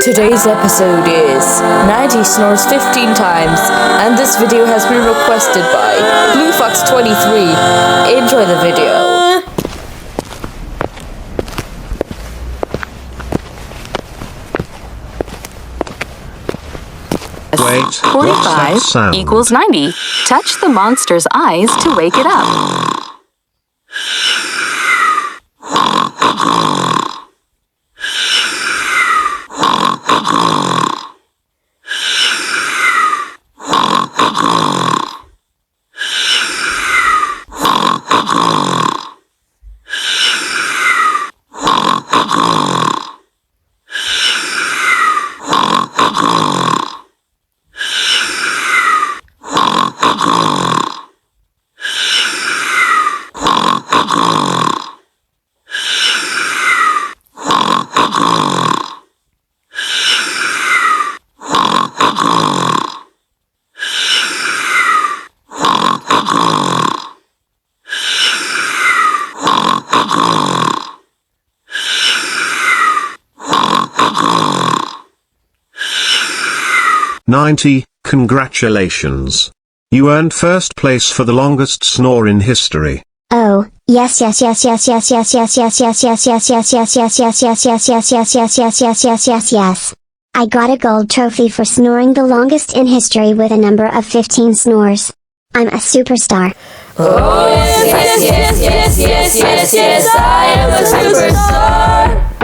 Today's episode is 90 snores 15 times, and this video has been requested by BlueFox23. Enjoy the video. Wait, what's that 45 sound? equals 90. Touch the monster's eyes to wake it up. "90, congratulations. You earned first place for the longest snore in history. Oh, yes. I got a gold trophy for snoring the longest in history with a number of 15 snores. I'm a superstar. Oh, yes, I am a superstar.